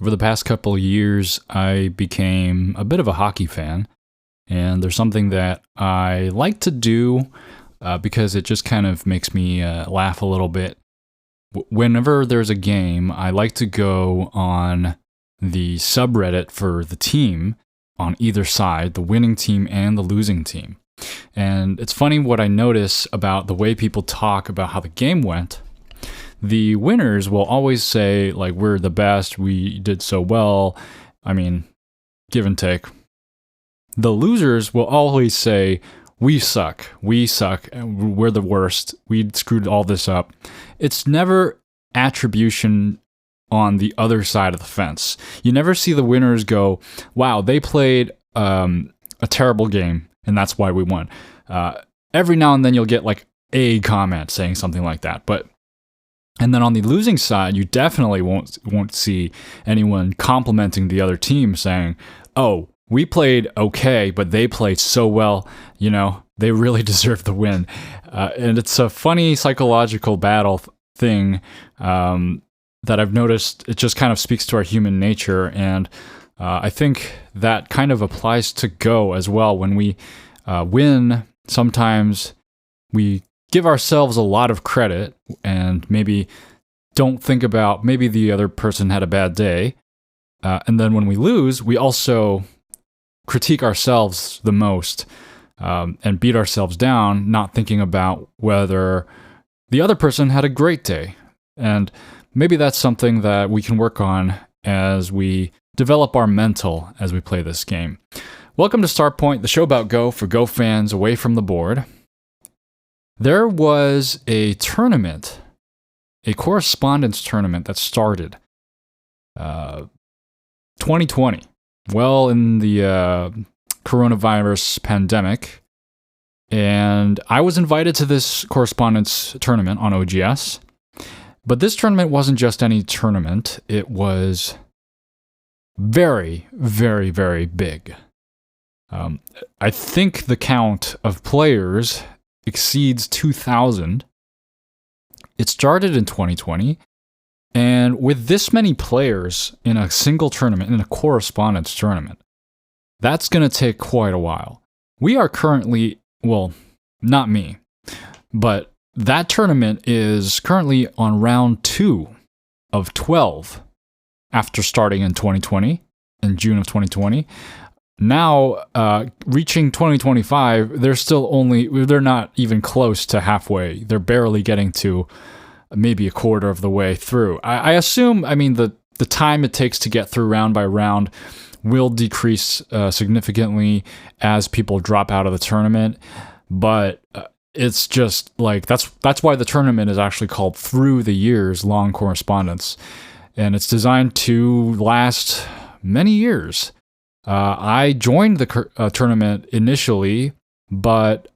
over the past couple of years, I became a bit of a hockey fan. And there's something that I like to do because it just kind of makes me laugh a little bit. Whenever there's a game, I like to go on the subreddit for the team on either side, the winning team and the losing team. And it's funny what I notice about the way people talk about how the game went. The winners will always say, like, we're the best, we did so well. I mean, give and take. The losers will always say, we suck, we're the worst, we screwed all this up. It's never attribution on the other side of the fence. You never see the winners go, wow, they played a terrible game, and that's why we won. Every now and then you'll get like a comment saying something like that, and then on the losing side, you definitely won't see anyone complimenting the other team saying, oh, we played okay, but they played so well, they really deserve the win. And it's a funny psychological battle thing that I've noticed. It just kind of speaks to our human nature. And I think that kind of applies to Go as well. When we win, sometimes we give ourselves a lot of credit and maybe don't think about maybe the other person had a bad day. And then when we lose, we also critique ourselves the most and beat ourselves down, not thinking about whether the other person had a great day. And maybe that's something that we can work on as we develop our mental as we play this game. Welcome to Start Point, the show about Go for Go fans away from the board. There was a tournament, a correspondence tournament that started 2020. Well, in the coronavirus pandemic, and I was invited to this correspondence tournament on OGS. But this tournament wasn't just any tournament. It was very, very, very big. I think the count of players exceeds 2,000. It started in 2020. And with this many players in a single tournament, in a correspondence tournament, that's going to take quite a while. We are currently, well, not me, but that tournament is currently on round 2 of 12 after starting in 2020, in June of 2020. Now, reaching 2025, they're not even close to halfway. They're barely getting to maybe a quarter of the way through. I assume, the time it takes to get through round by round will decrease significantly as people drop out of the tournament, but it's just like, that's why the tournament is actually called Through the Years Long Correspondence, and it's designed to last many years. I joined the tournament initially, but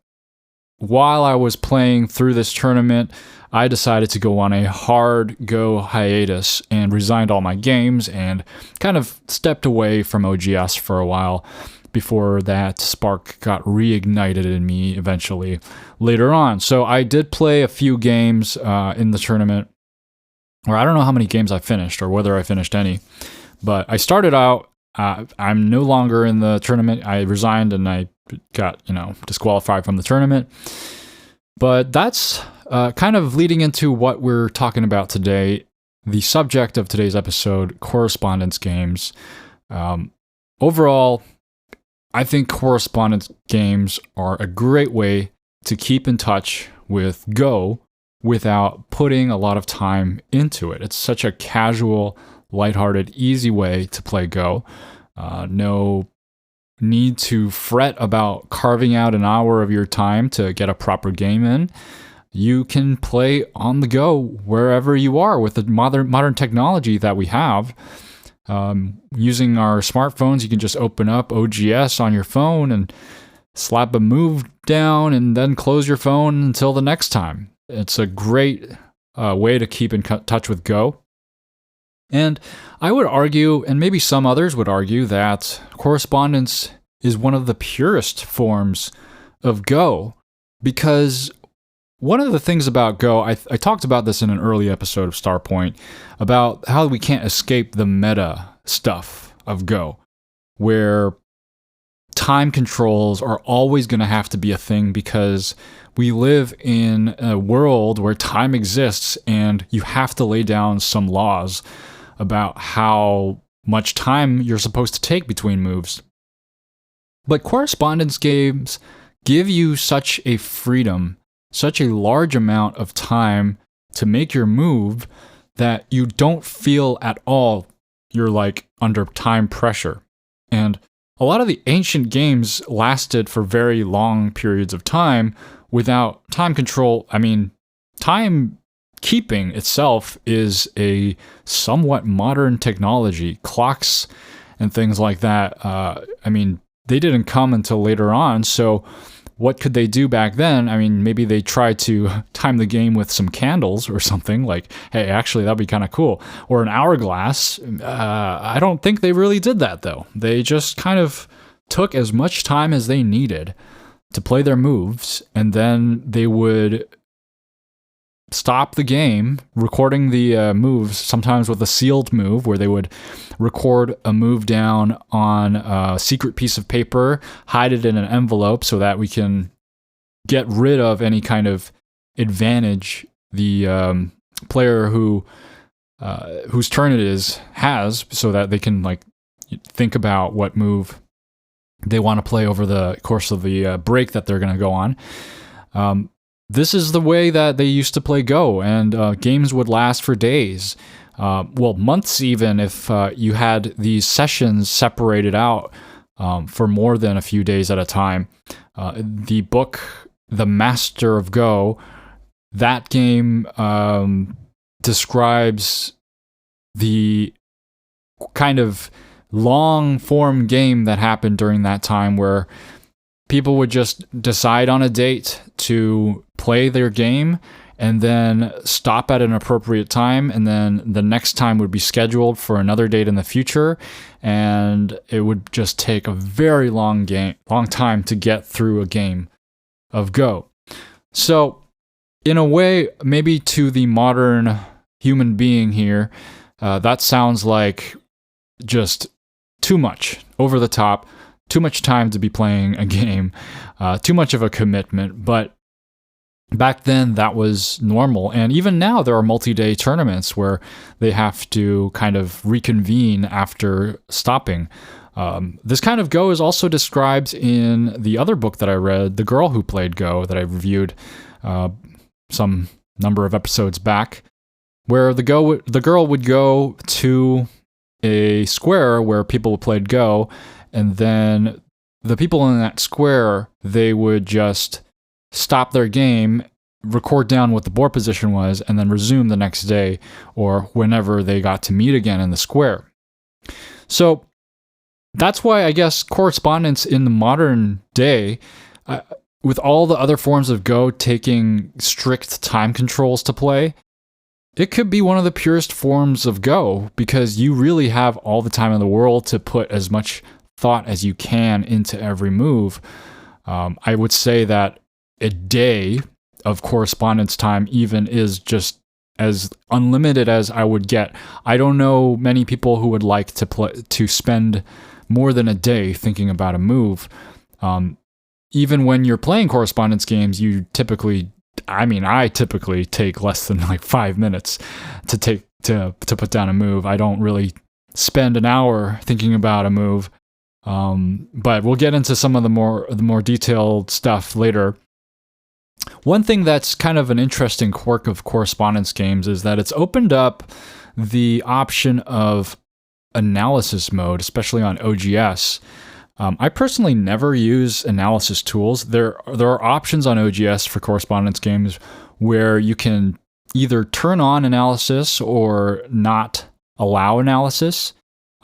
while I was playing through this tournament, I decided to go on a hard Go hiatus and resigned all my games and kind of stepped away from OGS for a while before that spark got reignited in me eventually later on. So I did play a few games in the tournament, or I don't know how many games I finished or whether I finished any, but I started out, I'm no longer in the tournament. I resigned and I got, disqualified from the tournament. But that's kind of leading into what we're talking about today. The subject of today's episode, correspondence games. Overall, I think correspondence games are a great way to keep in touch with Go without putting a lot of time into it. It's such a casual, lighthearted, easy way to play Go. No need to fret about carving out an hour of your time to get a proper game in. You can play on the go wherever you are with the modern technology that we have. Using our smartphones, you can just open up OGS on your phone and slap a move down and then close your phone until the next time. It's a great way to keep in touch with Go. And I would argue, and maybe some others would argue, that correspondence is one of the purest forms of Go, because one of the things about Go, I talked about this in an early episode of Starpoint, about how we can't escape the meta stuff of Go, where time controls are always going to have to be a thing because we live in a world where time exists and you have to lay down some laws about how much time you're supposed to take between moves. But correspondence games give you such a freedom, such a large amount of time to make your move that you don't feel at all you're like under time pressure. And a lot of the ancient games lasted for very long periods of time without time control. I mean, time keeping itself is a somewhat modern technology. Clocks and things like that, they didn't come until later on. So what could they do back then? I mean, maybe they tried to time the game with some candles or something, like, hey, actually, that'd be kind of cool. Or an hourglass. I don't think they really did that, though. They just kind of took as much time as they needed to play their moves, and then they would stop the game, recording the moves, sometimes with a sealed move, where they would record a move down on a secret piece of paper, hide it in an envelope so that we can get rid of any kind of advantage the player whose turn it is has, so that they can like think about what move they want to play over the course of the break that they're going to go on. This is the way that they used to play Go, and games would last for days, months even, if you had these sessions separated out for more than a few days at a time. The book, The Master of Go, that game describes the kind of long-form game that happened during that time, where people would just decide on a date to play their game and then stop at an appropriate time, and then the next time would be scheduled for another date in the future, and it would just take a very long time to get through a game of Go. So, in a way, maybe to the modern human being here, that sounds like just too much, over the top, too much time to be playing a game, too much of a commitment. But back then, that was normal. And even now, there are multi-day tournaments where they have to kind of reconvene after stopping. This kind of Go is also described in the other book that I read, The Girl Who Played Go, that I reviewed some number of episodes back, where the girl would go to a square where people played Go, and then the people in that square, they would just stop their game, record down what the board position was, and then resume the next day or whenever they got to meet again in the square. So that's why I guess correspondence in the modern day, with all the other forms of Go taking strict time controls to play, it could be one of the purest forms of Go, because you really have all the time in the world to put as much thought as you can into every move. I would say that a day of correspondence time even is just as unlimited as I would get. I don't know many people who would like to spend more than a day thinking about a move. Even when you're playing correspondence games, I typically take less than like 5 minutes to put down a move. I don't really spend an hour thinking about a move. But we'll get into some of the more detailed stuff later. One thing that's kind of an interesting quirk of correspondence games is that it's opened up the option of analysis mode, especially on OGS. I personally never use analysis tools. There are options on OGS for correspondence games where you can either turn on analysis or not allow analysis.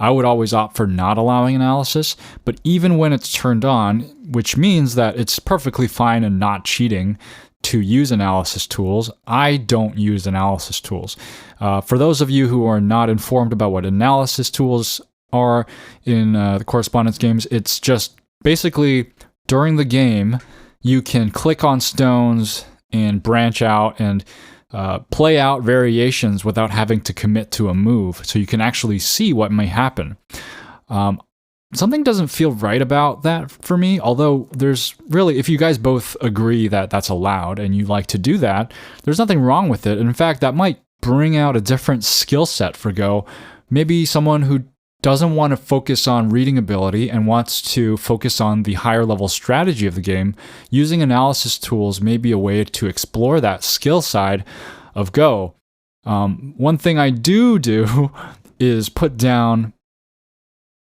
I would always opt for not allowing analysis, but even when it's turned on, which means that it's perfectly fine and not cheating to use analysis tools, I don't use analysis tools. For those of you who are not informed about what analysis tools are in the correspondence games, it's just basically during the game, you can click on stones and branch out and play out variations without having to commit to a move, so you can actually see what may happen. Something doesn't feel right about that for me, although there's really, if you guys both agree that that's allowed and you like to do that, there's nothing wrong with it. In fact, that might bring out a different skill set for Go. Maybe someone who doesn't want to focus on reading ability and wants to focus on the higher level strategy of the game, using analysis tools may be a way to explore that skill side of Go. One thing I do is put down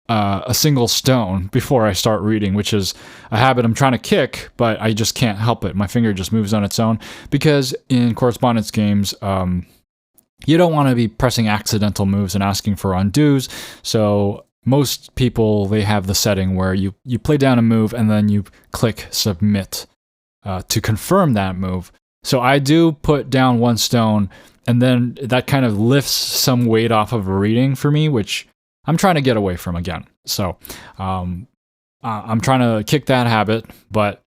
a single stone before I start reading, which is a habit I'm trying to kick, but I just can't help it. My finger just moves on its own, because in correspondence games, you don't want to be pressing accidental moves and asking for undos. So most people, they have the setting where you play down a move and then you click submit to confirm that move. So I do put down one stone, and then that kind of lifts some weight off of a reading for me, which I'm trying to get away from again. So I'm trying to kick that habit, but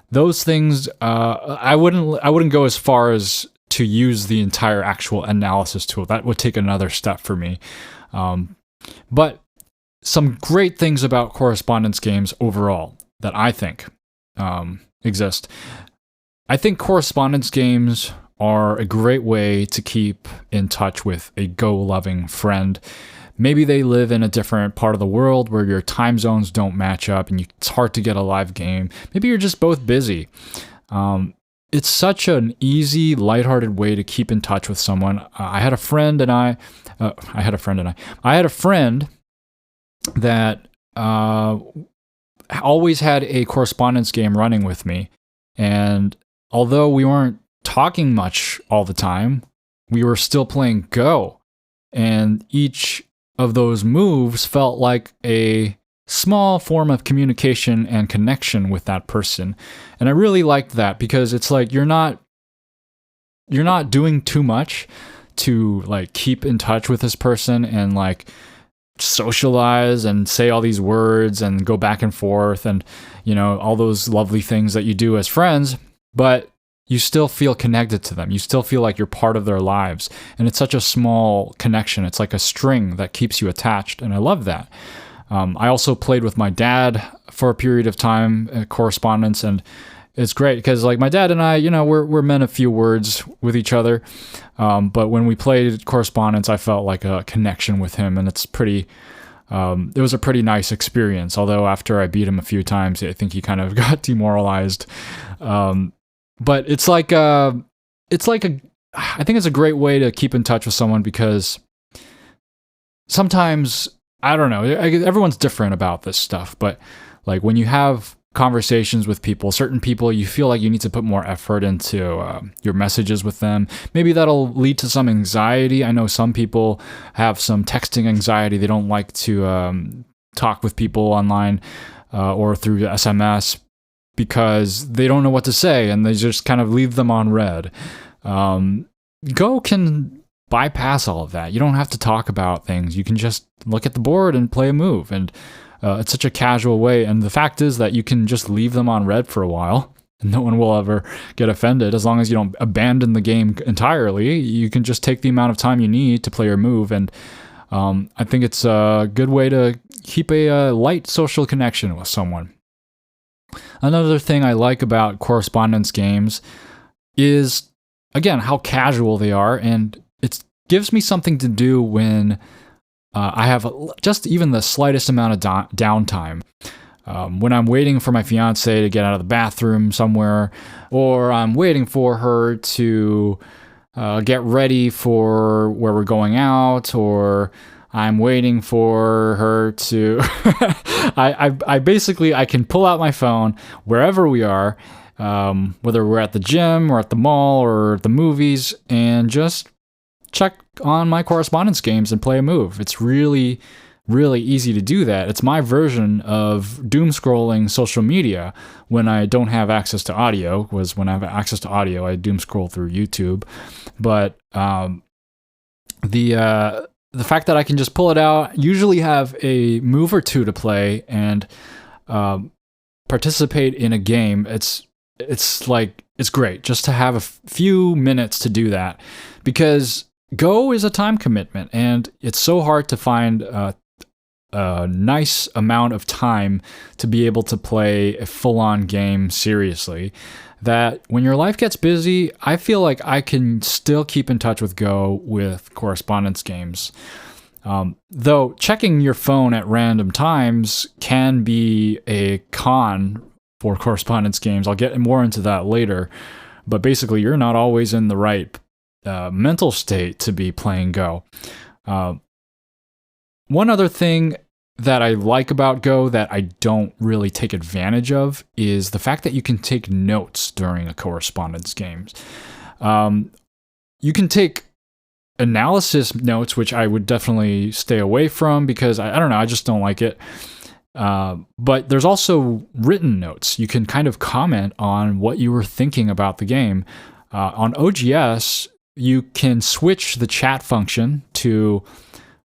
those things, I wouldn't go as far as to use the entire actual analysis tool. That would take another step for me. But some great things about correspondence games overall that I think exist. I think correspondence games are a great way to keep in touch with a Go-loving friend. Maybe they live in a different part of the world where your time zones don't match up and it's hard to get a live game. Maybe you're just both busy. It's such an easy, lighthearted way to keep in touch with someone. I had a friend that always had a correspondence game running with me. And although we weren't talking much all the time, we were still playing Go. And each of those moves felt like a small form of communication and connection with that person. And I really liked that, because it's like you're not doing too much to like keep in touch with this person and like socialize and say all these words and go back and forth and, you know, all those lovely things that you do as friends, but you still feel connected to them. You still feel like you're part of their lives. And it's such a small connection. It's like a string that keeps you attached. And I love that. I also played with my dad for a period of time, correspondence, and it's great because like my dad and I, you know, we're men of few words with each other. But when we played correspondence, I felt like a connection with him, and it's pretty, it was a pretty nice experience. Although after I beat him a few times, I think he kind of got demoralized. But I think it's a great way to keep in touch with someone, because sometimes, I don't know, everyone's different about this stuff, but like when you have conversations with people, certain people, you feel like you need to put more effort into your messages with them. Maybe that'll lead to some anxiety. I know some people have some texting anxiety. They don't like to talk with people online or through SMS, because they don't know what to say and they just kind of leave them on red. Go can bypass all of that. You don't have to talk about things. You can just look at the board and play a move. And it's such a casual way. And the fact is that you can just leave them on red for a while, and no one will ever get offended. As long as you don't abandon the game entirely, you can just take the amount of time you need to play your move. And I think it's a good way to keep a light social connection with someone. Another thing I like about correspondence games is, again, how casual they are, and it gives me something to do when I have just even the slightest amount of downtime. When I'm waiting for my fiance to get out of the bathroom somewhere, or I'm waiting for her to get ready for where we're going out, or I'm waiting for her to... I basically can pull out my phone wherever we are, whether we're at the gym or at the mall or the movies, and just check on my correspondence games and play a move. It's really, really easy to do that. It's my version of doom scrolling social media when I don't have access to audio, because when I have access to audio, I doom scroll through YouTube. But the fact that I can just pull it out, usually have a move or two to play, and participate in a game, it's it's great just to have a few minutes to do that, because Go is a time commitment, and it's so hard to find a nice amount of time to be able to play a full-on game seriously, that when your life gets busy, I feel like I can still keep in touch with Go with correspondence games. Though checking your phone at random times can be a con for correspondence games. I'll get more into that later, but basically you're not always in the right mental state to be playing Go. One other thing that I like about Go that I don't really take advantage of is the fact that you can take notes during a correspondence games. You can take analysis notes, which I would definitely stay away from because I don't know, I just don't like it. But there's also written notes. You can kind of comment on what you were thinking about the game. On OGS, you can switch the chat function to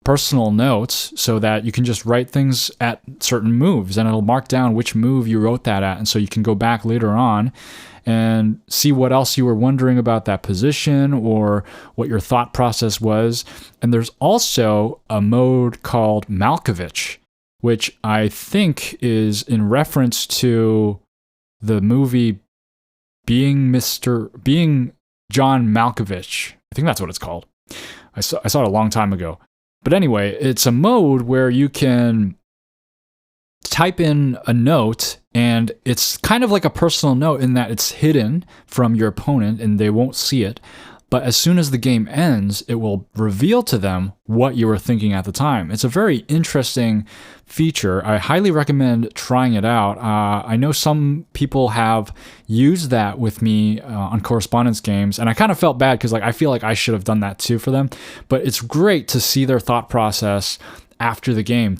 personal notes so that you can just write things at certain moves, and it'll mark down which move you wrote that at, and so you can go back later on and see what else you were wondering about that position or what your thought process was. And there's also a mode called Malkovich, which I think is in reference to the movie Being John Malkovich. I think that's what it's called. I saw it a long time ago. But anyway, it's a mode where you can type in a note, and it's kind of like a personal note in that it's hidden from your opponent and they won't see it. But as soon as the game ends, it will reveal to them what you were thinking at the time. It's a very interesting feature. I highly recommend trying it out. I know some people have used that with me on correspondence games, and I kind of felt bad because I feel like I should have done that too for them. But it's great to see their thought process after the game,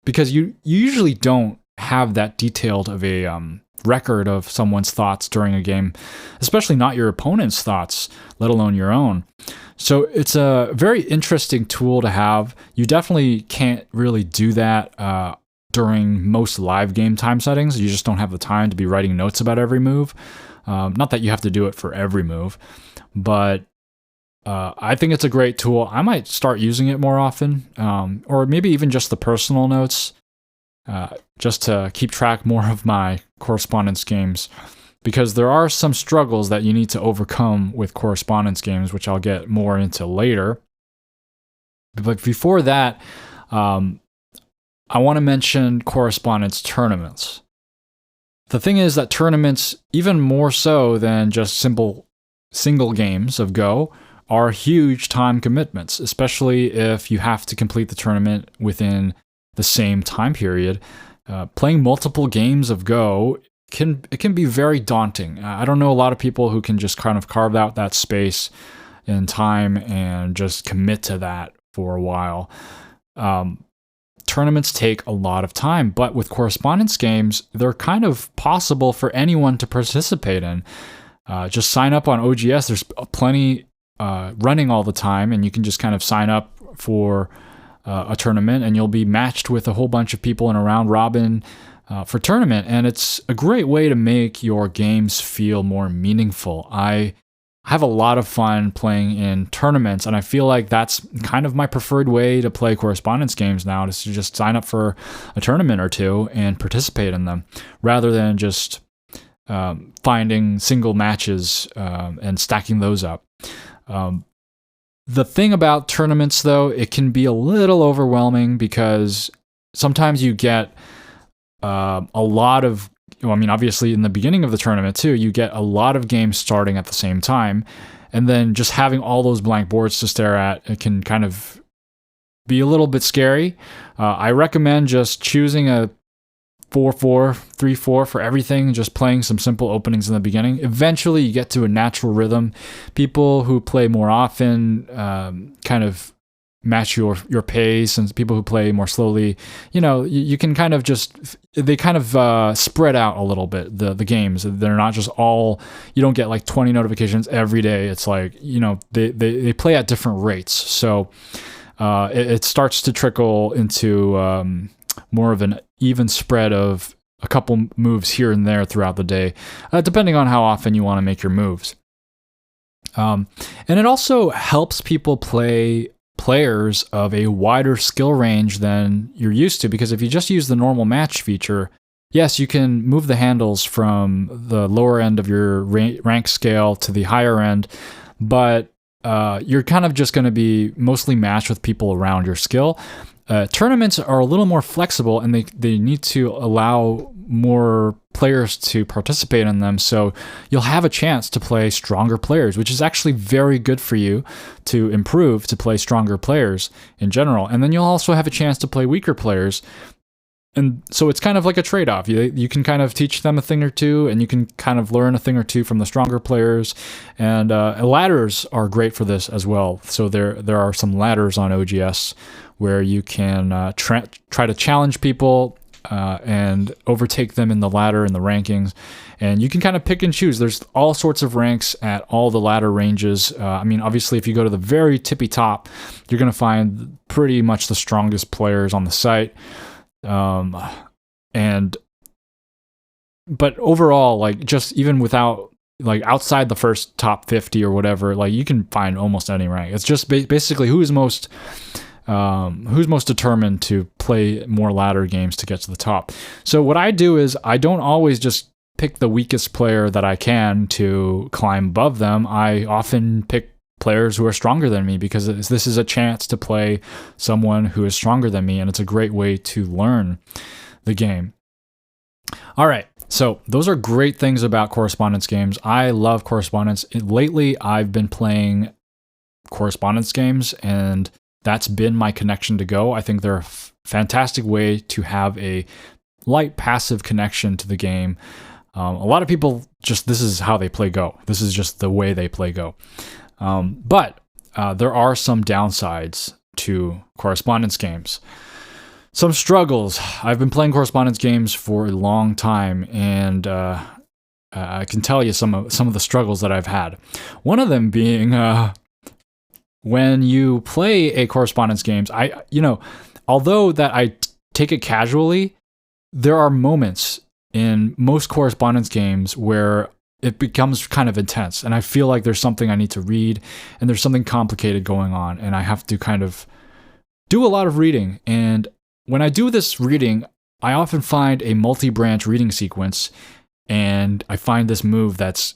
because you usually don't have that detailed of a record of someone's thoughts during a game, especially not your opponent's thoughts, let alone your own. So it's a very interesting tool to have. You definitely can't really do that during most live game time settings. You just don't have the time to be writing notes about every move. Not that you have to do it for every move, but I think it's a great tool. I might start using it more often, or maybe even just the personal notes, just to keep track more of my correspondence games, because there are some struggles that you need to overcome with correspondence games, which I'll get more into later. But before that, I want to mention correspondence tournaments. The thing is that tournaments, even more so than just simple single games of Go, are huge time commitments, especially if you have to complete the tournament within the same time period. Playing multiple games of Go can be very daunting. I don't know a lot of people who can just kind of carve out that space in time and just commit to that for a while. Tournaments take a lot of time, but with correspondence games, they're kind of possible for anyone to participate in. Just sign up on OGS. There's plenty running all the time, and you can just kind of sign up for a tournament, and you'll be matched with a whole bunch of people in a round robin for tournament. And it's a great way to make your games feel more meaningful. I have a lot of fun playing in tournaments, and I feel like that's kind of my preferred way to play correspondence games now, is to just sign up for a tournament or two and participate in them, rather than just finding single matches and stacking those up. The thing about tournaments, though, it can be a little overwhelming because sometimes you get a lot of, obviously in the beginning of the tournament too, you get a lot of games starting at the same time, and then just having all those blank boards to stare at, it can kind of be a little bit scary. I recommend just choosing a 4-4, 3-4 for everything, just playing some simple openings in the beginning. Eventually you get to a natural rhythm. People who play more often kind of match your pace, and people who play more slowly, you can kind of they kind of spread out a little bit, the games. They're not just all, you don't get like 20 notifications every day. It's like, they play at different rates. So it starts to trickle into more of an even spread of a couple moves here and there throughout the day, depending on how often you want to make your moves. And it also helps people play players of a wider skill range than you're used to, because if you just use the normal match feature, yes, you can move the handles from the lower end of your rank scale to the higher end, but you're kind of just going to be mostly matched with people around your skill. Tournaments are a little more flexible, and they need to allow more players to participate in them, so you'll have a chance to play stronger players, which is actually very good for you to improve, to play stronger players in general. And then you'll also have a chance to play weaker players. And so it's kind of like a trade-off. You can kind of teach them a thing or two, and you can kind of learn a thing or two from the stronger players. And ladders are great for this as well. So there are some ladders on OGS where you can try to challenge people and overtake them in the ladder and the rankings. And you can kind of pick and choose. There's all sorts of ranks at all the ladder ranges. I mean, obviously, if you go to the very tippy top, you're going to find pretty much the strongest players on the site. But overall, like, just even without, like, outside the first top 50 or whatever, like, you can find almost any rank. It's just basically who's most determined to play more ladder games to get to the top. So what I do is I don't always just pick the weakest player that I can to climb above them. I often pick players who are stronger than me, because this is a chance to play someone who is stronger than me, and it's a great way to learn the game. All right, so those are great things about correspondence games. I love correspondence. Lately, I've been playing correspondence games, and that's been my connection to Go. I think they're a fantastic way to have a light passive connection to the game. A lot of people this is how they play Go. This is just the way they play Go. But there are some downsides to correspondence games. Some struggles. I've been playing correspondence games for a long time, and I can tell you some of the struggles that I've had. One of them being when you play a correspondence games, although that I take it casually, there are moments in most correspondence games where it becomes kind of intense, and I feel like there's something I need to read, and there's something complicated going on, and I have to kind of do a lot of reading. And when I do this reading, I often find a multi-branch reading sequence, and I find this move that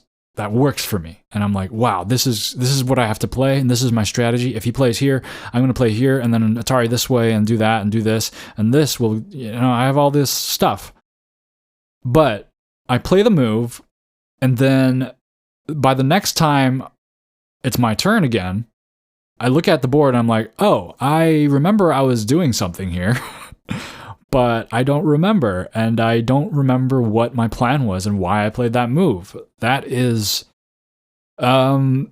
works for me, and I'm like, wow, this is what I have to play, and this is my strategy. If he plays here, I'm going to play here, and then Atari this way, and do that, and do this, and this will, I have all this stuff. But I play the move, and then by the next time it's my turn again, I look at the board and I'm like, oh, I remember I was doing something here, but I don't remember. And I don't remember what my plan was and why I played that move. That is, it's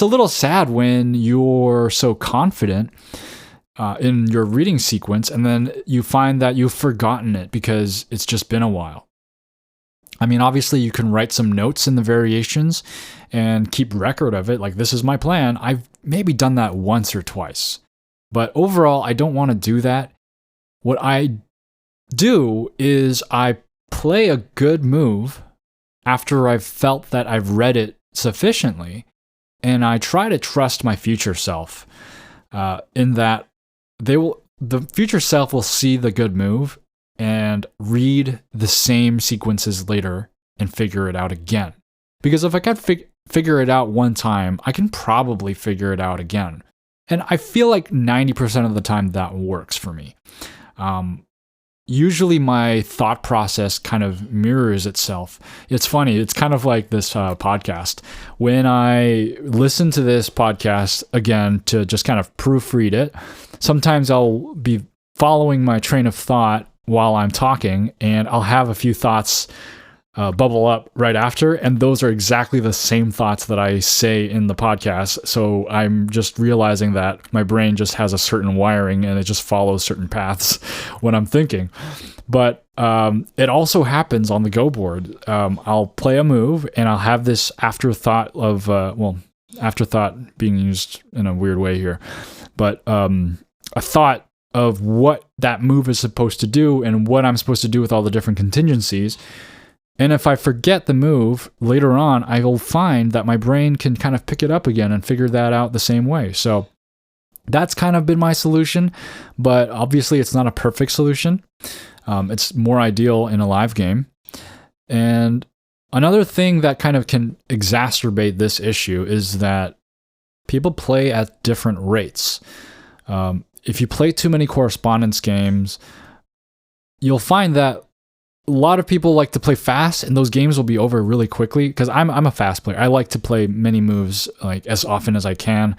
a little sad when you're so confident in your reading sequence, and then you find that you've forgotten it because it's just been a while. I mean, obviously you can write some notes in the variations and keep record of it, like, this is my plan. I've maybe done that once or twice, but overall I don't want to do that. What I do is I play a good move after I've felt that I've read it sufficiently, and I try to trust my future self in that the future self will see the good move and read the same sequences later and figure it out again. Because if I can figure it out one time, I can probably figure it out again. And I feel like 90% of the time that works for me. Usually my thought process kind of mirrors itself. It's funny. It's kind of like this podcast. When I listen to this podcast again to just kind of proofread it, sometimes I'll be following my train of thought while I'm talking, and I'll have a few thoughts bubble up right after, and those are exactly the same thoughts that I say in the podcast. So I'm just realizing that my brain just has a certain wiring, and it just follows certain paths when I'm thinking. But it also happens on the Go board. I'll play a move, and I'll have this afterthought of, afterthought being used in a weird way here, but a thought of what that move is supposed to do and what I'm supposed to do with all the different contingencies. And if I forget the move later on, I will find that my brain can kind of pick it up again and figure that out the same way. So that's kind of been my solution, but obviously it's not a perfect solution. It's more ideal in a live game. And another thing that kind of can exacerbate this issue is that people play at different rates. If you play too many correspondence games, you'll find that a lot of people like to play fast, and those games will be over really quickly. Because I'm a fast player. I like to play many moves like as often as I can.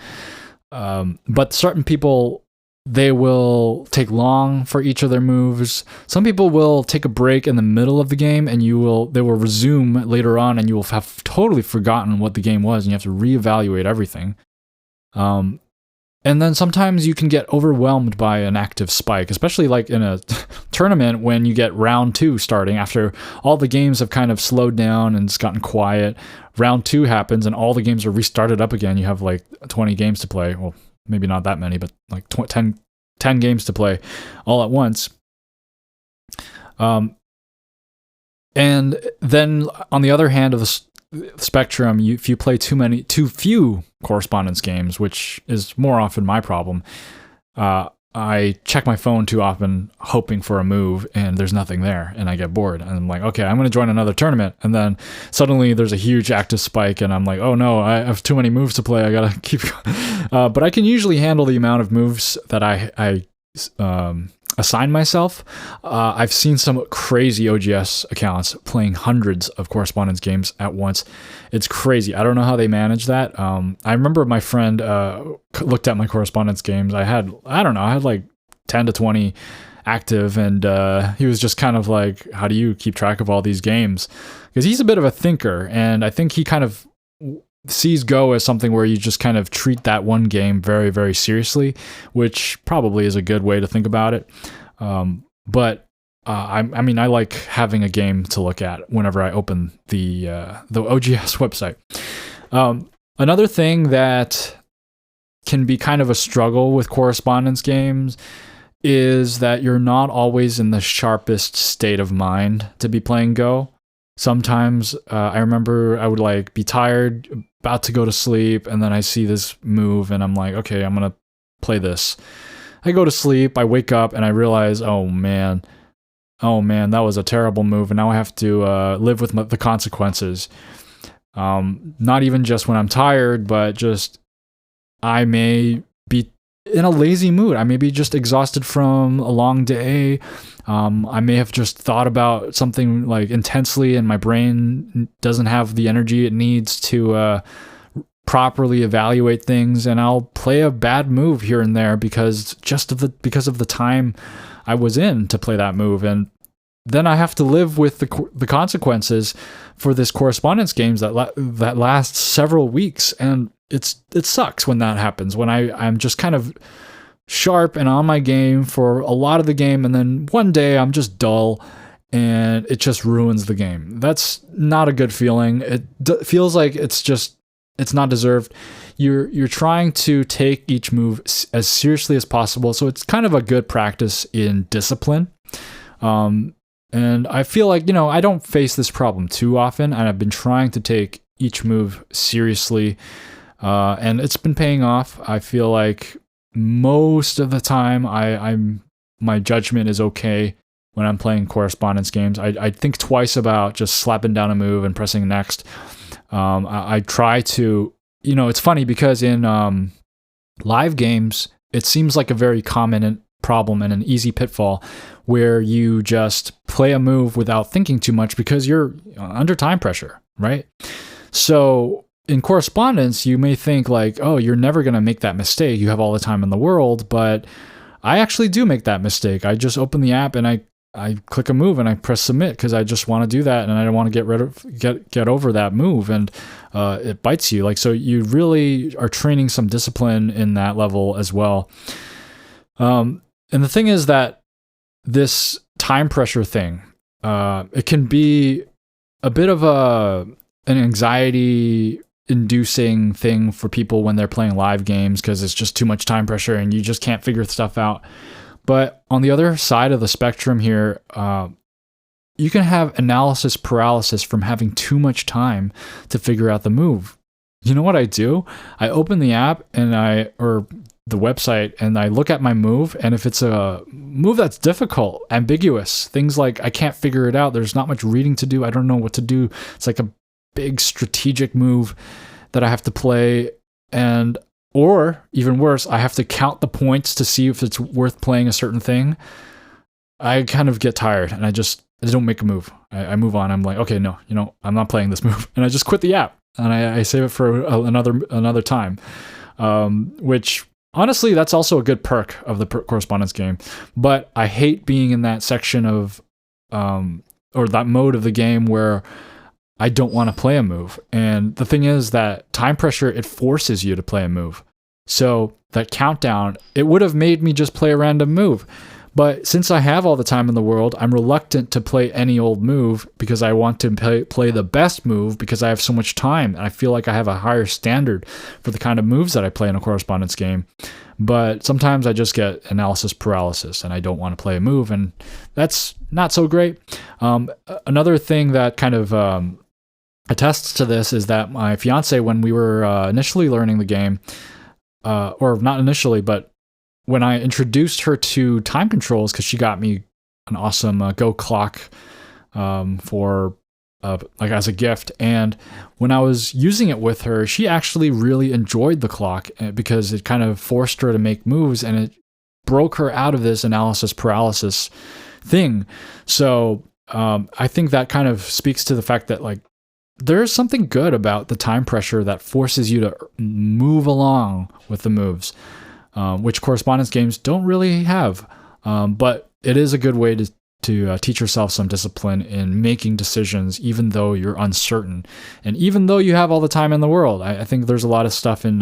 But certain people, they will take long for each of their moves. Some people will take a break in the middle of the game, and they will resume later on, and you will have totally forgotten what the game was, and you have to reevaluate everything. And then sometimes you can get overwhelmed by an active spike, especially like in a tournament when you get round 2 starting after all the games have kind of slowed down and it's gotten quiet. Round 2 happens and all the games are restarted up again. You have like 20 games to play. Well, maybe not that many, but like 10 games to play all at once. And then on the other hand of the spectrum, if you play too few correspondence games, which is more often my problem, I check my phone too often hoping for a move and there's nothing there and I get bored and I'm like, okay, I'm going to join another tournament, and then suddenly there's a huge active spike and I'm like, oh no, I have too many moves to play, I gotta keep but I can usually handle the amount of moves that I assign myself. I've seen some crazy OGS accounts playing hundreds of correspondence games at once. It's crazy. I don't know how they manage that. I remember my friend looked at my correspondence games. I had like 10 to 20 active, and he was just kind of like, how do you keep track of all these games? Because he's a bit of a thinker, and I think he kind of sees Go as something where you just kind of treat that one game very, very seriously, which probably is a good way to think about it. But I mean, I like having a game to look at whenever I open the OGS website. Another thing that can be kind of a struggle with correspondence games is that you're not always in the sharpest state of mind to be playing Go. Sometimes I remember I would like be tired, about to go to sleep, and then I see this move and I'm like, okay, I'm gonna play this. I go to sleep, I wake up and I realize, oh man, that was a terrible move, and now I have to live with the consequences. Not even just when I'm tired, but just I may be in a lazy mood. I may be just exhausted from a long day. I may have just thought about something like intensely and my brain doesn't have the energy it needs to properly evaluate things, and I'll play a bad move here and there because of the time I was in to play that move, and then I have to live with the consequences for this correspondence games that last several weeks, and it sucks when that happens, when I'm just kind of sharp and on my game for a lot of the game, and then one day I'm just dull and it just ruins the game. That's not a good feeling. It feels like it's not deserved. You're trying to take each move as seriously as possible, so it's kind of a good practice in discipline. And I feel like, I don't face this problem too often, and I've been trying to take each move seriously, and it's been paying off. I feel like most of the time my judgment is okay when I'm playing correspondence games. I think twice about just slapping down a move and pressing next. I try to, it's funny because in live games, it seems like a very common problem and an easy pitfall where you just play a move without thinking too much because you're under time pressure, right? So in correspondence, you may think like, oh, you're never going to make that mistake. You have all the time in the world, but I actually do make that mistake. I just open the app and I click a move and I press submit because I just want to do that and I don't want to get over that move, and it bites you. Like, so you really are training some discipline in that level as well. And the thing is that this time pressure thing, it can be a bit of an anxiety inducing thing for people when they're playing live games because it's just too much time pressure and you just can't figure stuff out. But on the other side of the spectrum here, you can have analysis paralysis from having too much time to figure out the move. You know what I do? I open the app or the website, and I look at my move, and if it's a move that's difficult, ambiguous, things like I can't figure it out, there's not much reading to do, I don't know what to do, it's like a big strategic move that I have to play, or even worse, I have to count the points to see if it's worth playing a certain thing. I kind of get tired, and I don't make a move. I move on. I'm like, okay, no, I'm not playing this move, and I just quit the app, and I save it for another time, which honestly, that's also a good perk of the correspondence game. But I hate being in that section of, or that mode of the game where I don't want to play a move. And the thing is that time pressure, it forces you to play a move. So that countdown, it would have made me just play a random move. But since I have all the time in the world, I'm reluctant to play any old move because I want to play the best move because I have so much time. And I feel like I have a higher standard for the kind of moves that I play in a correspondence game. But sometimes I just get analysis paralysis and I don't want to play a move. And that's not so great. Another thing that kind of attests to this is that my fiance, when we were initially learning the game, or not initially, but when I introduced her to time controls, because she got me an awesome Go clock for like as a gift, and when I was using it with her, she actually really enjoyed the clock because it kind of forced her to make moves, and it broke her out of this analysis paralysis thing. So I think that kind of speaks to the fact that like there's something good about the time pressure that forces you to move along with the moves. Which correspondence games don't really have. But it is a good way to teach yourself some discipline in making decisions, even though you're uncertain. And even though you have all the time in the world, I think there's a lot of stuff in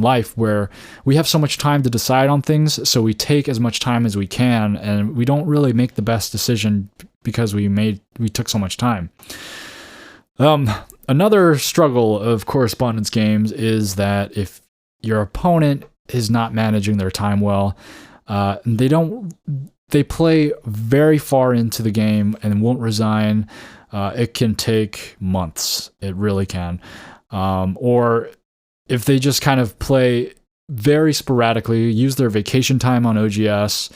life where we have so much time to decide on things, so we take as much time as we can, and we don't really make the best decision because we took so much time. Another struggle of correspondence games is that if your opponent is not managing their time well, they play very far into the game and won't resign. It can take months. It really can. Or if they just kind of play very sporadically, use their vacation time on OGS,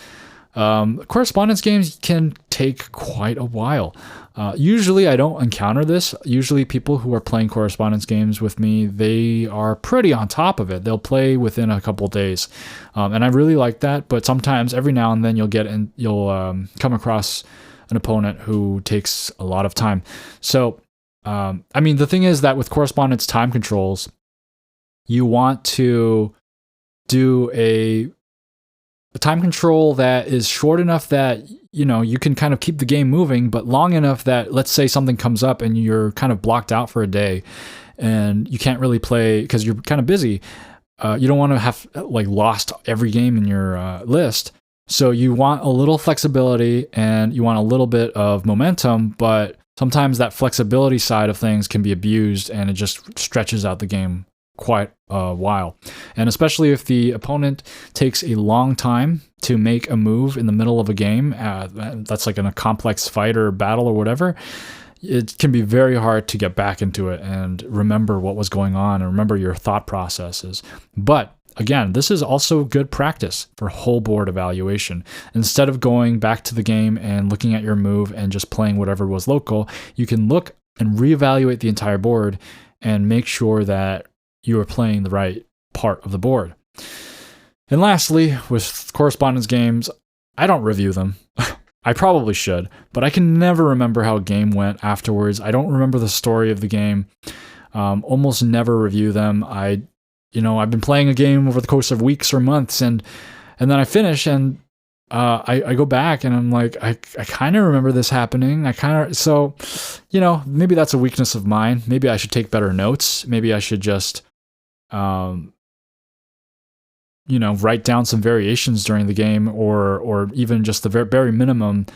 correspondence games can take quite a while. Usually I don't encounter this. Usually people who are playing correspondence games with me, they are pretty on top of it. They'll play within a couple days. And I really like that, but sometimes every now and then you'll come across an opponent who takes a lot of time. So, I mean, the thing is that with correspondence time controls, you want to do a time control that is short enough that you can kind of keep the game moving, but long enough that, let's say something comes up and you're kind of blocked out for a day and you can't really play because you're kind of busy. You don't want to have like lost every game in your list. So you want a little flexibility and you want a little bit of momentum, but sometimes that flexibility side of things can be abused and it just stretches out the game quite a while. And especially if the opponent takes a long time to make a move in the middle of a game, that's like in a complex fight or battle or whatever, it can be very hard to get back into it and remember what was going on and remember your thought processes. But again, this is also good practice for whole board evaluation. Instead of going back to the game and looking at your move and just playing whatever was local, you can look and reevaluate the entire board and make sure that you are playing the right part of the board. And lastly, with correspondence games, I don't review them. I probably should, but I can never remember how a game went afterwards. I don't remember the story of the game. Almost never review them. I've been playing a game over the course of weeks or months, and then I finish, and I go back, and I'm like, I kind of remember this happening. Maybe that's a weakness of mine. Maybe I should take better notes. Maybe I should just write down some variations during the game, or even just the very, very minimum,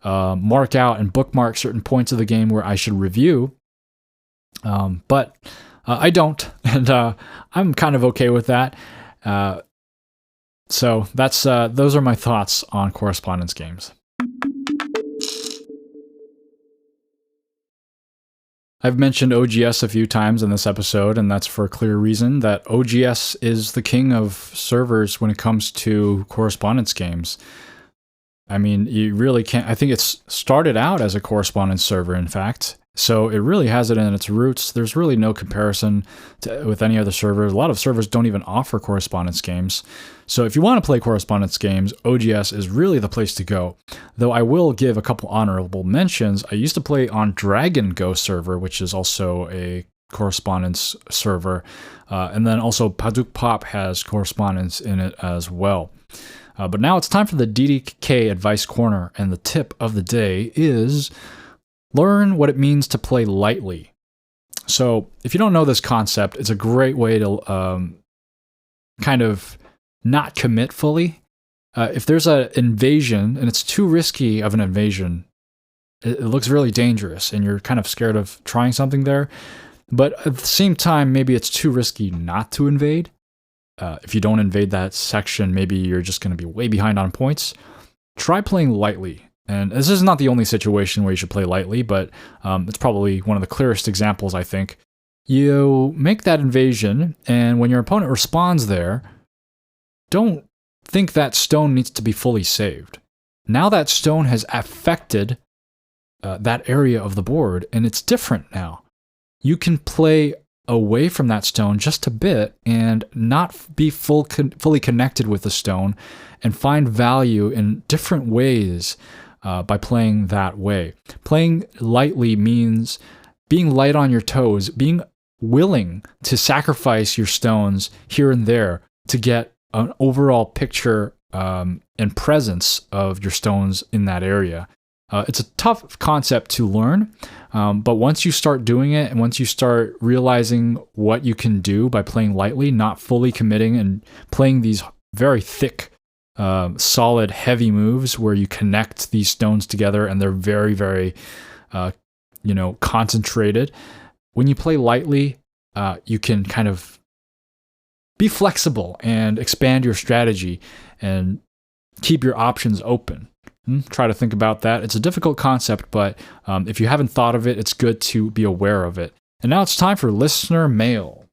mark out and bookmark certain points of the game where I should review. But I don't, and I'm kind of okay with that. So that's those are my thoughts on correspondence games. I've mentioned OGS a few times in this episode, and that's for a clear reason, that OGS is the king of servers when it comes to correspondence games. I mean, you really can't... I think it's started out as a correspondence server, in fact, so it really has it in its roots. There's really no comparison with any other server. A lot of servers don't even offer correspondence games. So if you want to play correspondence games, OGS is really the place to go. Though I will give a couple honorable mentions. I used to play on Dragon Go server, which is also a correspondence server. And then also Paduk Pop has correspondence in it as well. But now it's time for the DDK Advice Corner, and the tip of the day is learn what it means to play lightly. So if you don't know this concept, it's a great way to kind of not commit fully. If there's an invasion, and it's too risky of an invasion, it looks really dangerous, and you're kind of scared of trying something there. But at the same time, maybe it's too risky not to invade. If you don't invade that section, maybe you're just going to be way behind on points. Try playing lightly. And this is not the only situation where you should play lightly, but it's probably one of the clearest examples, I think. You make that invasion, and when your opponent responds there, don't think that stone needs to be fully saved. Now that stone has affected that area of the board, and it's different now. You can play away from that stone just a bit and not be fully connected with the stone, and find value in different ways by playing that way. Playing lightly means being light on your toes, being willing to sacrifice your stones here and there to get an overall picture and presence of your stones in that area. It's a tough concept to learn, but once you start doing it, and once you start realizing what you can do by playing lightly, not fully committing, and playing these very thick, solid, heavy moves where you connect these stones together and they're very, very, concentrated. When you play lightly, you can kind of be flexible and expand your strategy and keep your options open. Try to think about that. It's a difficult concept, but if you haven't thought of it, it's good to be aware of it. And now it's time for listener mail.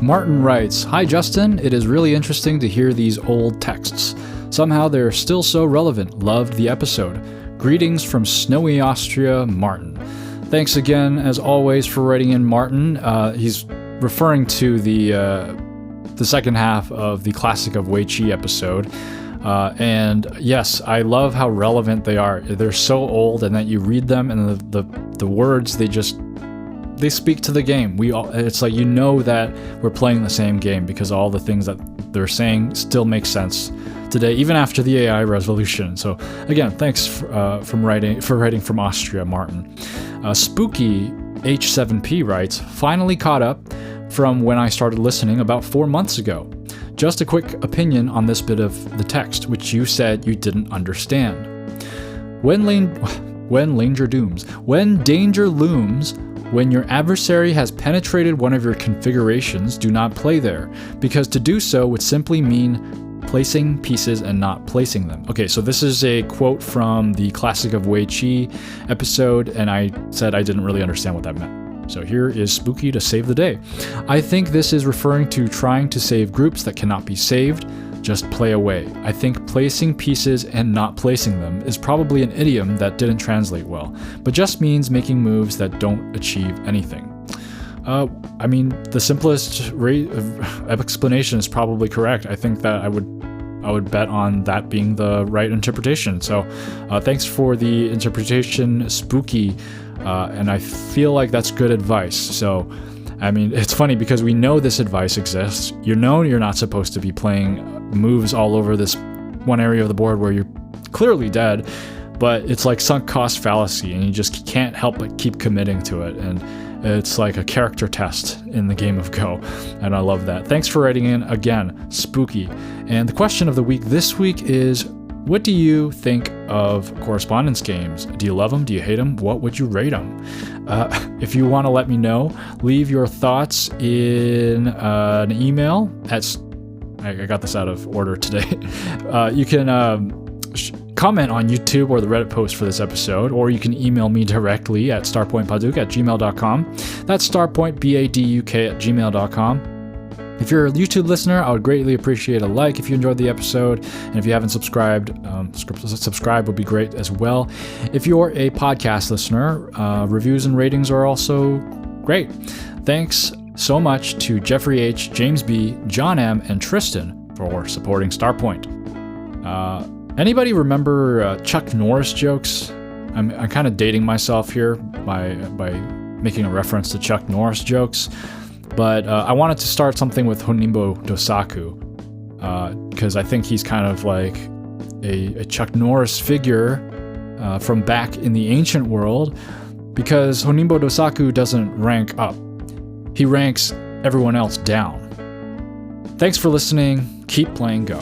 Martin writes, "Hi Justin, it is really interesting to hear these old texts. Somehow they're still so relevant. Loved the episode. Greetings from snowy Austria, Martin." Thanks again, as always, for writing in, Martin. He's referring to the second half of the Classic of Wei Qi episode. And yes, I love how relevant they are. They're so old, and that you read them, and the words, they speak to the game. It's like, you know that we're playing the same game, because all the things that they're saying still make sense today, even after the AI revolution. So again, thanks for writing from Austria, Martin. Spooky H7P writes, "Finally caught up from when I started listening about 4 months ago. Just a quick opinion on this bit of the text, which you said you didn't understand. When danger looms, when your adversary has penetrated one of your configurations, do not play there, because to do so would simply mean placing pieces and not placing them." Okay, so this is a quote from the Classic of Wei Qi episode, and I said I didn't really understand what that meant. So here is Spooky to save the day. "I think this is referring to trying to save groups that cannot be saved. Just play away. I think placing pieces and not placing them is probably an idiom that didn't translate well, but just means making moves that don't achieve anything." I mean, the simplest explanation is probably correct. I think that I would bet on that being the right interpretation. So thanks for the interpretation, Spooky. And I feel like that's good advice. So, I mean, it's funny because we know this advice exists. You know you're not supposed to be playing moves all over this one area of the board where you're clearly dead, but it's like sunk cost fallacy, and you just can't help but keep committing to it. And it's like a character test in the game of Go, and I love that. Thanks for writing in again, Spooky. And the question of the week this week is, What do you think of correspondence games? Do you love them? Do you hate them? What would you rate them? If you want to let me know, leave your thoughts in an email. I got this out of order today. You can comment on YouTube or the Reddit post for this episode, or you can email me directly at starpointpaduk@gmail.com. That's starpointbaduk@gmail.com. If you're a YouTube listener, I would greatly appreciate a like if you enjoyed the episode. And if you haven't subscribed, subscribe would be great as well. If you're a podcast listener, reviews and ratings are also great. Thanks so much to Jeffrey H., James B., John M., and Tristan for supporting Starpoint. Anybody remember Chuck Norris jokes? I'm kind of dating myself here by making a reference to Chuck Norris jokes. But I wanted to start something with Honimbo Dosaku, because I think he's kind of like a Chuck Norris figure from back in the ancient world, because Honimbo Dosaku doesn't rank up. He ranks everyone else down. Thanks for listening. Keep playing Go.